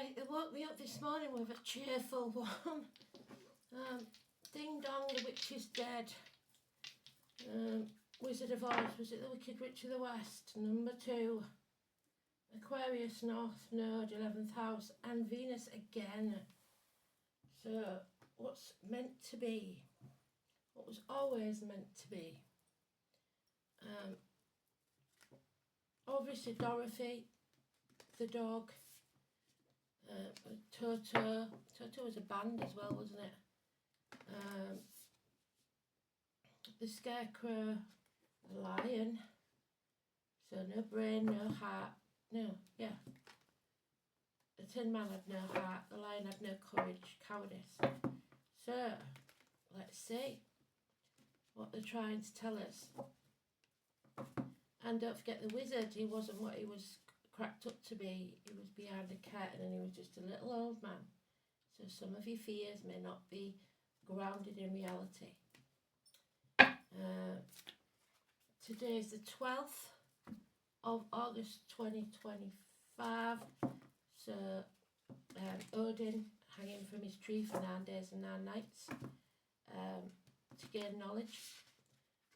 Right, they woke me up this morning with a cheerful one. Ding Dong, the Witch is Dead. Wizard of Oz, was it the Wicked Witch of the West? Number 2. Aquarius North Node, 11th house, and Venus again. So, what's meant to be? What was always meant to be? Obviously Dorothy, the dog, Toto. Toto was a band as well, wasn't it? The Scarecrow, the lion. So no brain, no heart. No, yeah. The Tin Man had no heart. The lion had no courage, cowardice. So, let's see what they're trying to tell us. And don't forget the wizard, he wasn't what he was cracked up to be. He was behind a curtain and he was just a little old man. So some of your fears may not be grounded in reality. Today is the 12th of August 2025. So Odin hanging from his tree for 9 days and 9 nights to gain knowledge.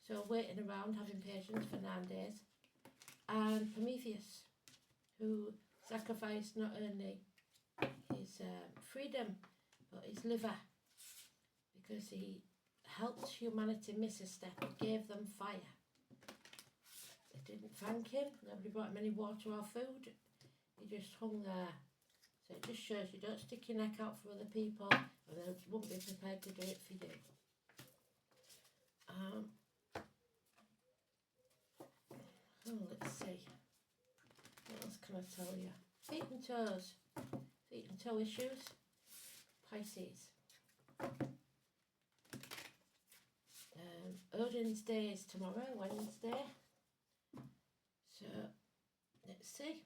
So waiting around, having patience for 9 days. And Prometheus, who sacrificed not only his freedom, but his liver, because he helped humanity miss a step. He gave them fire. They didn't thank him. Nobody brought him any water or food. He just hung there. So it just shows you don't stick your neck out for other people, and they won't be prepared to do it for you. Let's see. What else can I tell you? Feet and toes. Feet and toe issues. Pisces. Odin's day is tomorrow, Wednesday. So, let's see.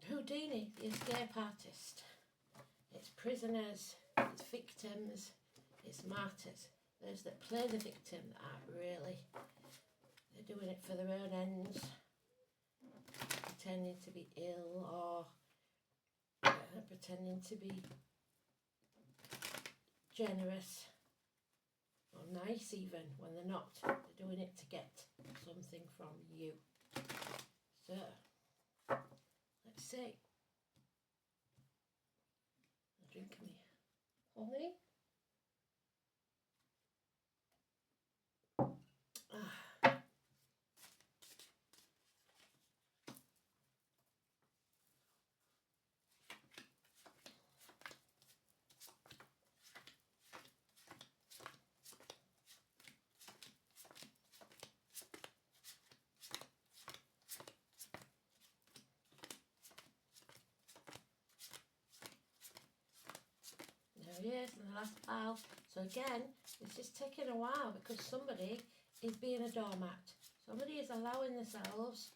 Houdini, the escape artist. It's prisoners, it's victims, it's martyrs. Those that play the victim that aren't really. They're doing it for their own ends, pretending to be ill or pretending to be generous or nice even when they're not. They're doing it to get something from you. So, let's see. I'll drink me honey. There he is in the last pile. So again, this is taking a while because somebody is being a doormat. Somebody is allowing themselves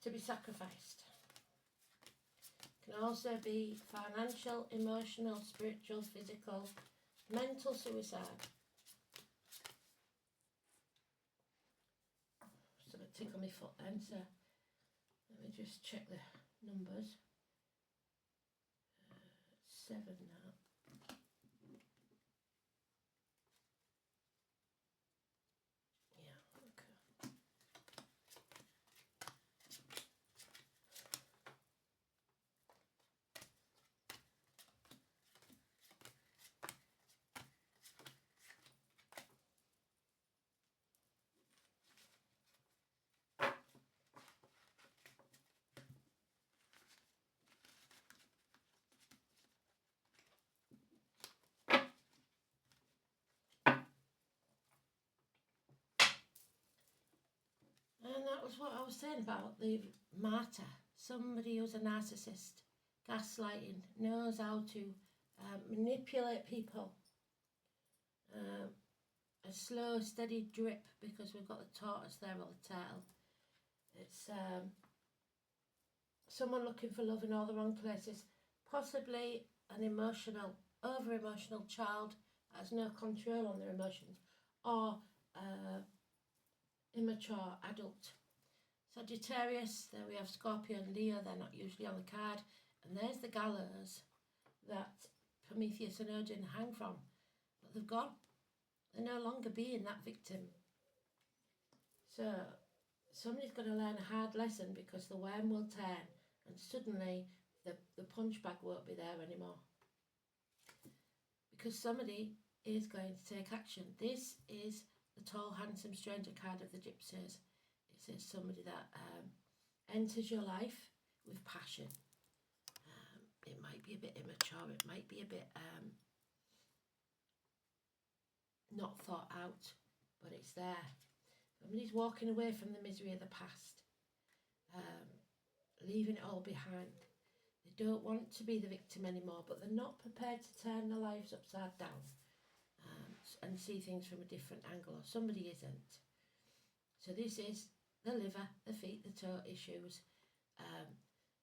to be sacrificed. It can also be financial, emotional, spiritual, physical, mental suicide. So I tickle my foot then, so let me just check the numbers. 7 now. Yeah, okay. And that was what I was saying about the martyr. Somebody who's a narcissist, gaslighting, knows how to manipulate people. A slow, steady drip, because we've got the tortoise there or the turtle. It's someone looking for love in all the wrong places. Possibly an emotional, over-emotional child that has no control on their emotions, or immature adult. Sagittarius, there we have Scorpio and Leo, they're not usually on the card. And there's the gallows that Prometheus and Odin hang from. But they've gone. They're no longer being that victim. So somebody's going to learn a hard lesson because the worm will turn and suddenly the punch bag won't be there anymore. Because somebody is going to take action. This is the tall, handsome stranger card of the gypsies. It says somebody that enters your life with passion. It might be a bit immature, it might be a bit not thought out, but it's there. Somebody's walking away from the misery of the past, leaving it all behind. They don't want to be the victim anymore, but they're not prepared to turn their lives upside down and see things from a different angle, or somebody isn't. So this is the liver, the feet, the toe issues.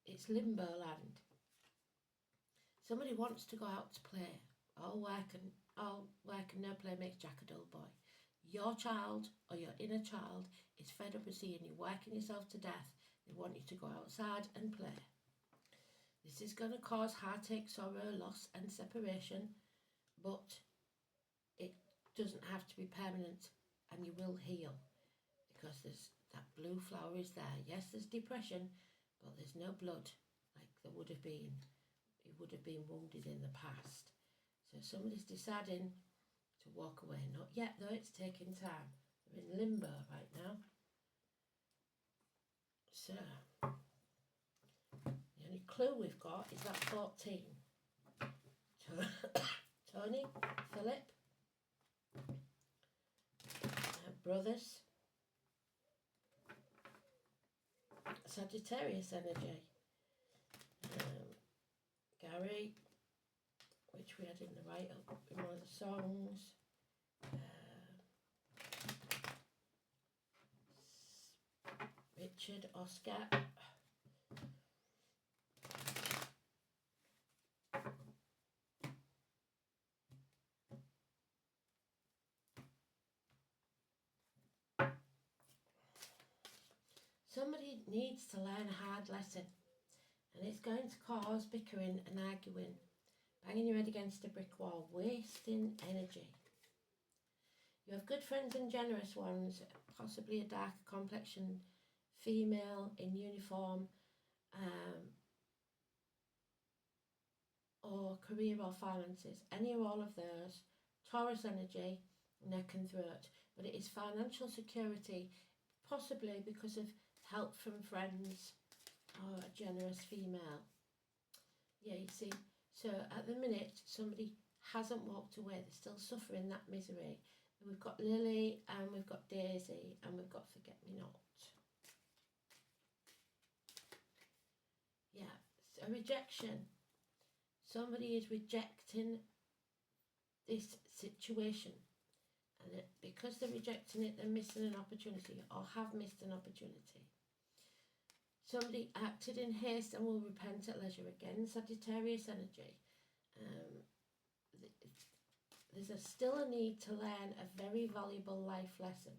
It's limbo land. Somebody wants to go out to play. All work and no play makes Jack a dull boy. Your child or your inner child is fed up of seeing you working yourself to death. They want you to go outside and play. This is going to cause heartache, sorrow, loss and separation, but it doesn't have to be permanent, and you will heal because there's that blue flower is there. Yes, there's depression, but there's no blood like there would have been. It would have been wounded in the past. So somebody's deciding to walk away. Not yet though, it's taking time. They're in limbo right now. So the only clue we've got is that 14. Tony, Philip, brothers, Sagittarius energy, Gary, which we had in the write-up in one of the songs, Richard, Oscar, somebody needs to learn a hard lesson, and it's going to cause bickering and arguing, banging your head against a brick wall, wasting energy. You have good friends and generous ones, possibly a darker complexion female in uniform, or career or finances, any or all of those. Taurus energy, neck and throat, but it is financial security, possibly because of help from friends or a generous female. Yeah, you see, so at the minute somebody hasn't walked away, they're still suffering that misery. We've got Lily and we've got Daisy and we've got Forget-Me-Not. Yeah, it's a rejection. Somebody is rejecting this situation, and because they're rejecting it, they're missing an opportunity or have missed an opportunity. Somebody acted in haste and will repent at leisure. Again, Sagittarius energy. There's still a need to learn a very valuable life lesson.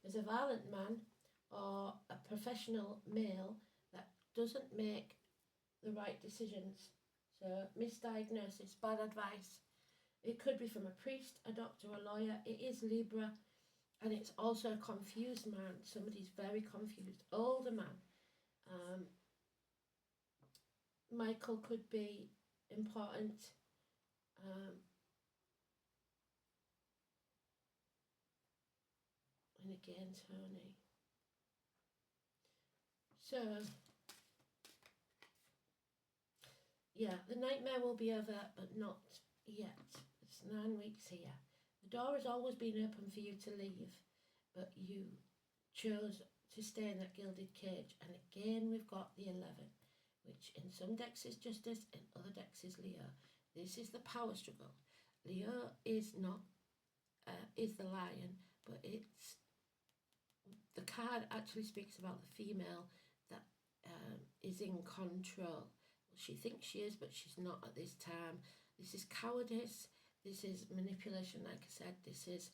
There's a violent man or a professional male that doesn't make the right decisions. So misdiagnosis, bad advice. It could be from a priest, a doctor, a lawyer. It is Libra, and it's also a confused man. Somebody's very confused. Older man. Michael could be important. And again, Tony. So, yeah, the nightmare will be over, but not yet. It's 9 weeks here. The door has always been open for you to leave, but you chose to stay in that gilded cage. And again, we've got the 11, which in some decks is Justice, in other decks is Leo. This is the power struggle. Leo is not, is the lion, but it's, the card actually speaks about the female that is in control. she thinks she is, but she's not at this time. This is cowardice. This is manipulation, like I said. This is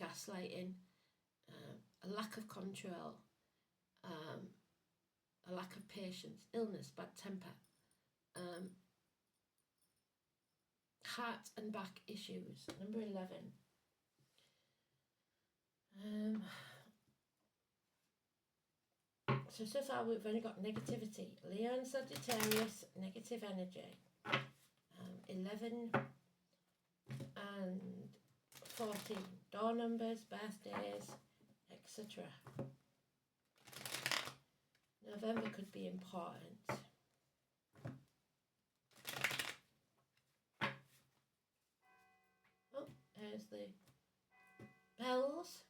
gaslighting, a lack of control, a lack of patience, illness, bad temper, heart and back issues. Number 11. So far we've only got negativity. Leo and Sagittarius, negative energy. 11 and 14. Door numbers, birthdays, etc. November could be important. Oh, there's the bells.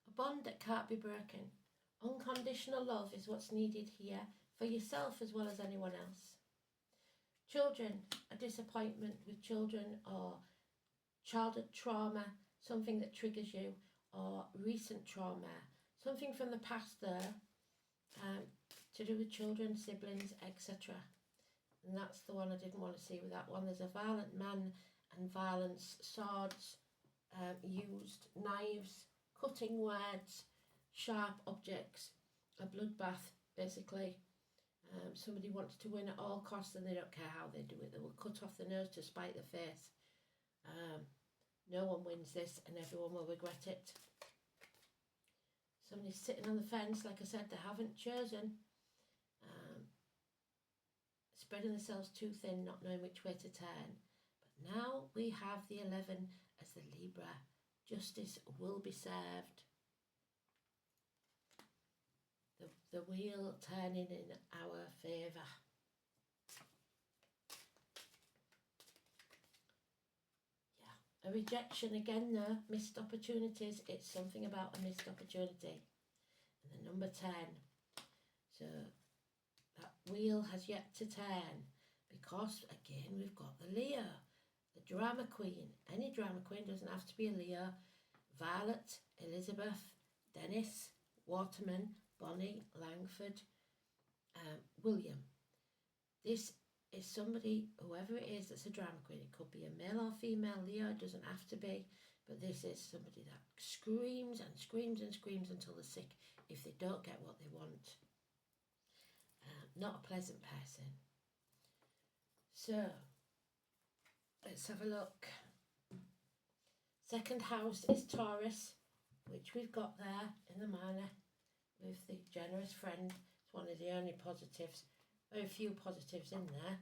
A bond that can't be broken. Unconditional love is what's needed here for yourself as well as anyone else. Children, a disappointment with children or childhood trauma, something that triggers you, or recent trauma, something from the past there, to do with children, siblings, etc. And that's the one I didn't want to see with that one. There's a violent man and violence, swords, used, knives, cutting words, sharp objects, a bloodbath, basically. Somebody wants to win at all costs and they don't care how they do it. They will cut off the nose to spite the face. No one wins this and everyone will regret it. Somebody's sitting on the fence, like I said, they haven't chosen. Spreading themselves too thin, not knowing which way to turn. But now we have the 11 as the Libra. Justice will be served. The wheel turning in our favour. Yeah, a rejection again there, missed opportunities. It's something about a missed opportunity. And the number 10. So that wheel has yet to turn because again we've got the Leo, the drama queen. Any drama queen, doesn't have to be a Leo. Violet, Elizabeth, Dennis, Waterman, Bonnie, Langford, William. This is somebody, whoever it is, that's a drama queen. It could be a male or female Leo, it doesn't have to be, but this is somebody that screams and screams and screams until they're sick if they don't get what they want. Not a pleasant person. So, let's have a look. Second house is Taurus, which we've got there in the minor with the generous friend. It's one of the only positives. Very few positives in there.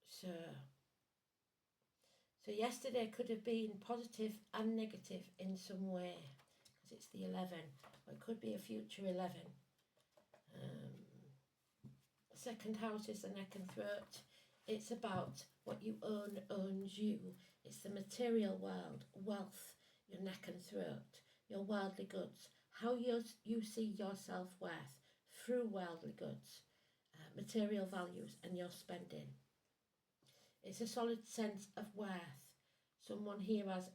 So yesterday could have been positive and negative in some way because it's the 11. Or it could be a future 11. Second house is the neck and throat. It's about what you own owns you. It's the material world, wealth, your neck and throat, your worldly goods, how you see your self-worth through worldly goods, material values and your spending. It's a solid sense of worth. Someone here has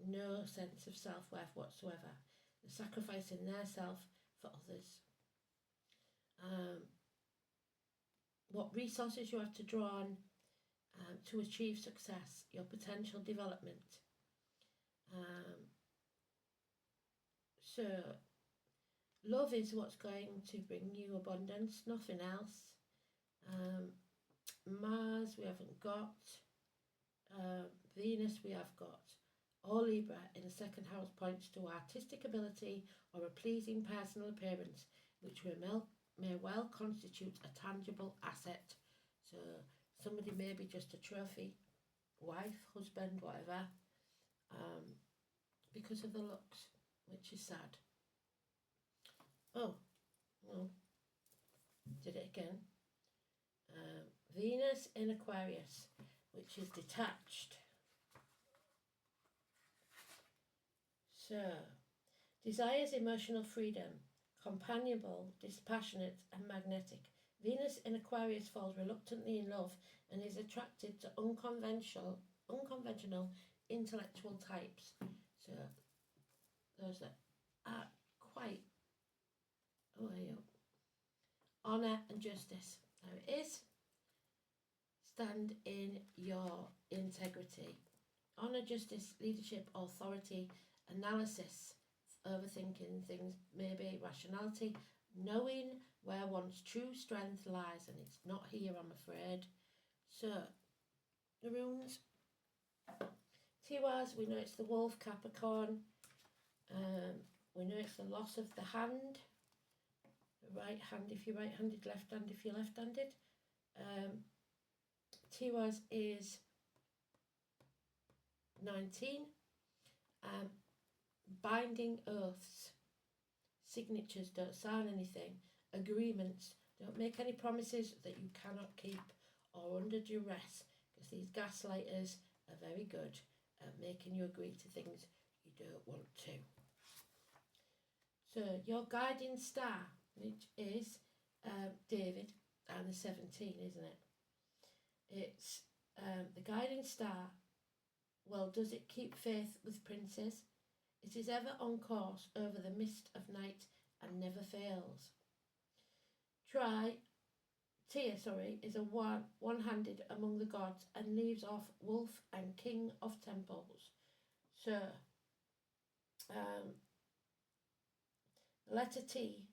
no sense of self-worth whatsoever. They're sacrificing their self for others. What resources you have to draw on to achieve success, your potential development. So, love is what's going to bring you abundance, nothing else. Mars we haven't got. Venus we have got. All Libra in the second house points to artistic ability or a pleasing personal appearance, which may well constitute a tangible asset. So somebody may be just a trophy, wife, husband, whatever, because of the looks, which is sad. Oh, well, did it again. Venus in Aquarius, which is detached. So, Desires emotional freedom, companionable, dispassionate, and magnetic. Venus in Aquarius falls reluctantly in love and is attracted to unconventional intellectual types. So those that are quite honour and justice. There it is. Stand in your integrity. Honour, justice, leadership, authority, analysis, overthinking things, maybe rationality, knowing where one's true strength lies, and it's not here, I'm afraid. So, the runes. Tiwaz, we know it's the wolf, Capricorn. We know it's the loss of the hand. The right hand if you're right-handed, left hand if you're left-handed. Tiwaz is 19. Binding oaths, signatures, don't sign anything, agreements, don't make any promises that you cannot keep or under duress, because these gaslighters are very good at making you agree to things you don't want to. So your guiding star, which is David and the 17, isn't it? It's the guiding star. Well, does it keep faith with princes? It is ever on course over the mist of night and never fails. Tyr is a one-handed among the gods and leaves off wolf and king of temples. So, the letter T,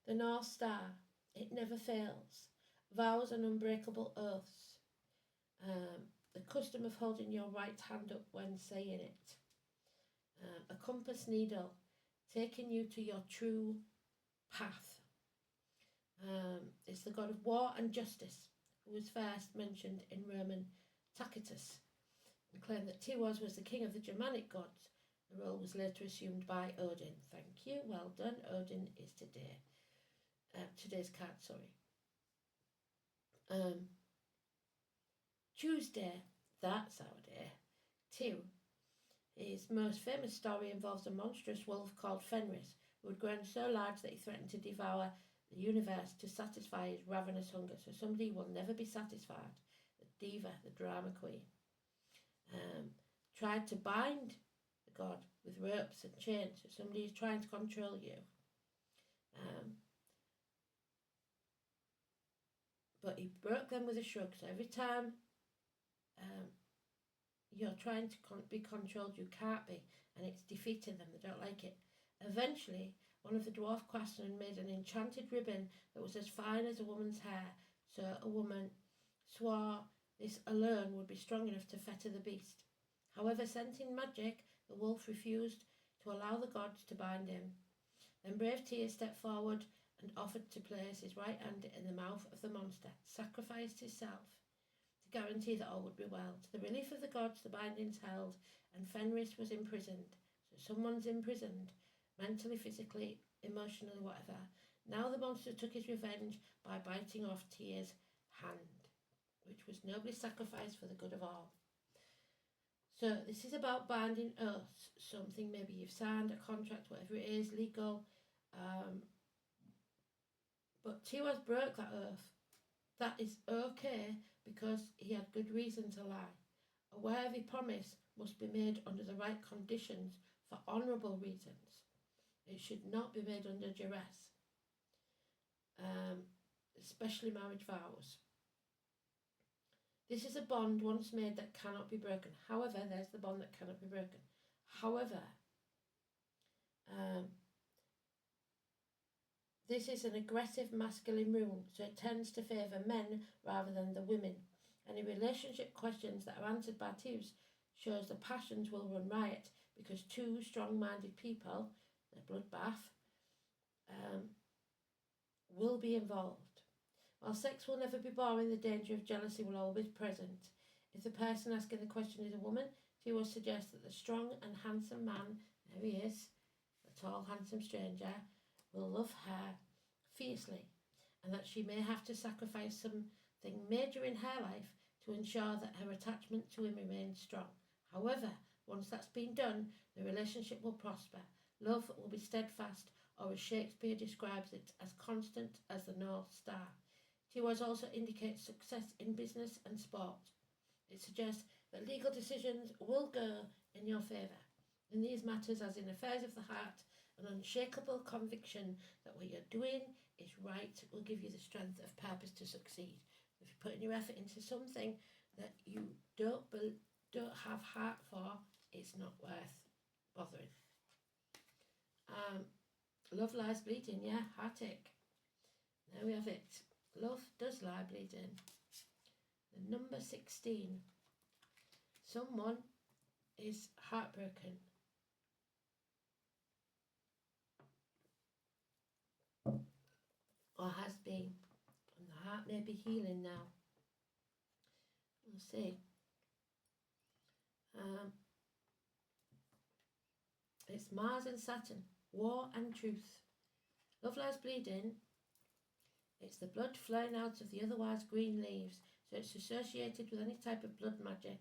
the North Star, it never fails. Vows and unbreakable oaths. The custom of holding your right hand up when saying it. A compass needle, taking you to your true path. It's the god of war and justice, who was first mentioned in Roman Tacitus, and claimed that Tiwaz was the king of the Germanic gods. The role was later assumed by Odin. Thank you, well done. Odin is today's card, Tuesday, that's our day. 2. His most famous story involves a monstrous wolf called Fenris, who had grown so large that he threatened to devour the universe to satisfy his ravenous hunger. So somebody will never be satisfied. The diva, the drama queen, tried to bind the god with ropes and chains. So somebody is trying to control you. But he broke them with a shrug. So every time you're trying to be controlled, you can't be, and it's defeating them. They don't like it. Eventually, one of the dwarf craftsmen made an enchanted ribbon that was as fine as a woman's hair, so a woman swore this alone would be strong enough to fetter the beast. However, scenting magic, the wolf refused to allow the gods to bind him. Then brave Tyr stepped forward and offered to place his right hand in the mouth of the monster, sacrificed himself to guarantee that all would be well. To the relief of the gods, the bindings held, and Fenris was imprisoned. So someone's imprisoned, mentally, physically, emotionally, whatever. Now the monster took his revenge by biting off Tyr's hand, which was nobly sacrificed for the good of all. So this is about binding oaths, something maybe you've signed, a contract, whatever it is, legal. But Tyr broke that oath. That is okay because he had good reason to lie. A worthy promise must be made under the right conditions for honourable reasons. It should not be made under duress, especially marriage vows. This is a bond once made that cannot be broken. However, there's the bond that cannot be broken. However, this is an aggressive masculine rune, so it tends to favour men rather than the women. Any relationship questions that are answered by Tyr shows the passions will run riot because two strong-minded people, the bloodbath, will be involved. While sex will never be boring, the danger of jealousy will always be present. If the person asking the question is a woman, Tyr will suggest that the strong and handsome man, there he is, the tall, handsome stranger, will love her fiercely, and that she may have to sacrifice something major in her life to ensure that her attachment to him remains strong. However, Once that's been done, the relationship will prosper. Love will be steadfast, or as Shakespeare describes it, as constant as the North Star. It was also indicates success in business and sport. It suggests that legal decisions will go in your favour. In these matters, as in affairs of the heart, an unshakable conviction that what you're doing is right will give you the strength of purpose to succeed. If you're putting your effort into something that you don't have heart for, it's not worth bothering. Love lies bleeding, yeah, heartache. There we have it. Love does lie bleeding. The number 16. Someone is heartbroken. Or has been. And the heart may be healing now. We'll see. It's Mars and Saturn. War and truth. Love lies bleeding. It's the blood flowing out of the otherwise green leaves, so it's associated with any type of blood magic,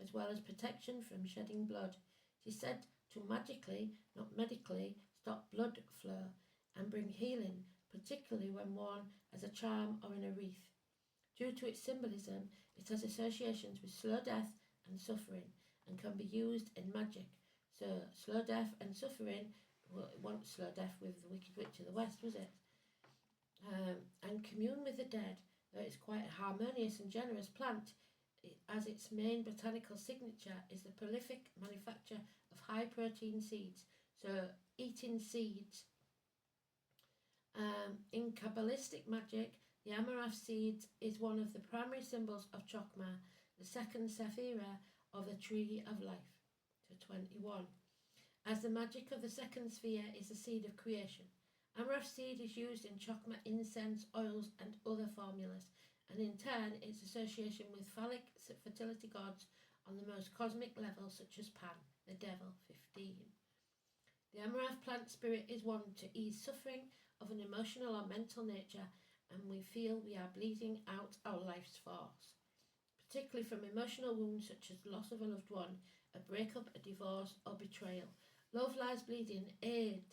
as well as protection from shedding blood. It is said to magically, not medically, stop blood flow and bring healing, particularly when worn as a charm or in a wreath. Due to its symbolism, it has associations with slow death and suffering and can be used in magic. So, slow death and suffering, well, it wasn't slow death with the Wicked Witch of the West, was it? And commune with the dead, though it's quite a harmonious and generous plant, as its main botanical signature is the prolific manufacture of high protein seeds. So, eating seeds. In Kabbalistic magic, the Amarath seeds is one of the primary symbols of Chokmah, the second sephira of the Tree of Life, to 21. As the magic of the second sphere is the seed of creation. Amarath seed is used in Chokmah incense, oils and other formulas, and in turn its association with phallic fertility gods on the most cosmic level, such as Pan, the devil, 15. The Amarath plant spirit is one to ease suffering of an emotional or mental nature, and we feel we are bleeding out our life's force, particularly from emotional wounds such as loss of a loved one, a breakup, a divorce or betrayal. Love lies bleeding aid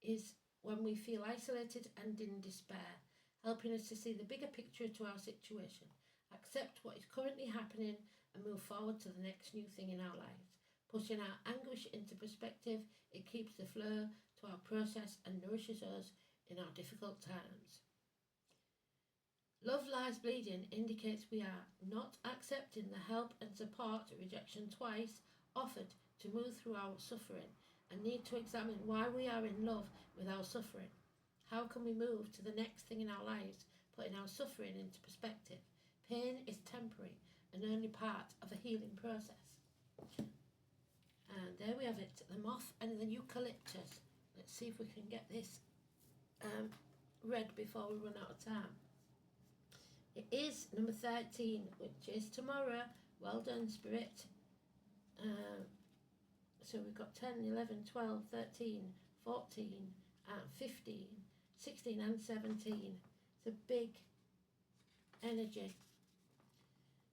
is when we feel isolated and in despair, helping us to see the bigger picture to our situation, accept what is currently happening and move forward to the next new thing in our lives. Putting our anguish into perspective, it keeps the flow to our process and nourishes us in our difficult times. Love lies bleeding indicates we are not accepting the help and support rejection twice offered to move through our suffering, and need to examine why we are in love with our suffering. How can we move to the next thing in our lives, putting our suffering into perspective? Pain is temporary and only part of a healing process. And there we have it, the moth and the eucalyptus. Let's see if we can get this read before we run out of time. It is number 13, which is tomorrow. Well done, Spirit. So we've got 10, 11, 12, 13, 14, 15, 16 and 17. It's a big energy.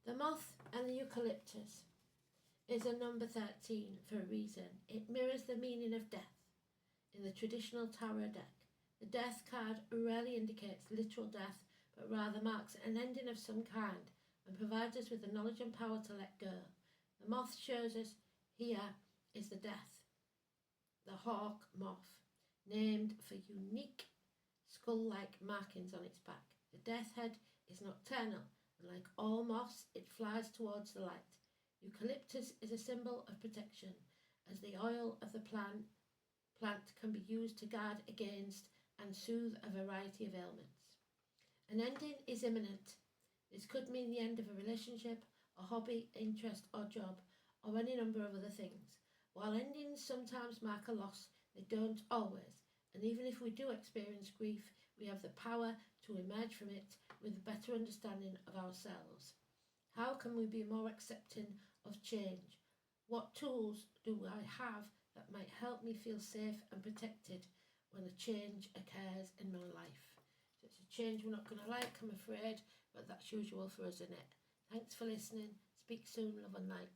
The moth and the eucalyptus is a number 13 for a reason. It mirrors the meaning of death in the traditional tarot deck. The death card rarely indicates literal death, but rather marks an ending of some kind and provides us with the knowledge and power to let go. The moth shows us here is the death, the hawk moth, named for unique skull-like markings on its back. The death head is nocturnal, and like all moths, it flies towards the light. Eucalyptus is a symbol of protection, as the oil of the plant can be used to guard against and soothe a variety of ailments. An ending is imminent. This could mean the end of a relationship, a hobby, interest or job, or any number of other things. While endings sometimes mark a loss, they don't always, and even if we do experience grief, we have the power to emerge from it with a better understanding of ourselves. How can we be more accepting of change? What tools do I have that might help me feel safe and protected when a change occurs in my life? So it's a change we're not going to like, I'm afraid, but that's usual for us, isn't it? Thanks for listening. Speak soon, love and light.